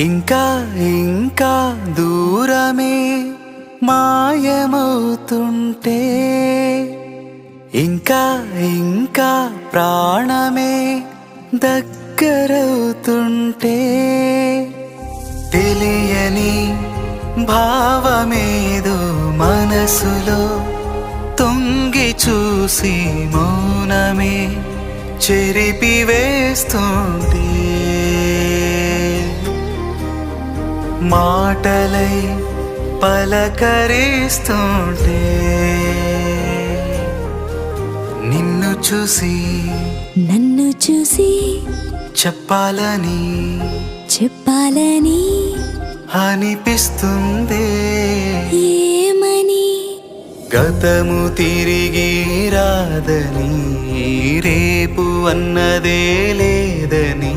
ఇంకా ఇంకా దూరమే మాయమవుతుంటే, ఇంకా ఇంకా ప్రాణమే దగ్గరవుతుంటే, తెలియని భావమేదో మనసులో తొంగి చూసి మౌనమే చెరిపివేస్తుంటే, మాటలై పలకరిస్తుంటే, నిన్ను చూసి నన్ను చూసి చెప్పాలని అనిపిస్తుంది. ఏమని? గతము తిరిగి రాదని, రేపు అన్నదే లేదని,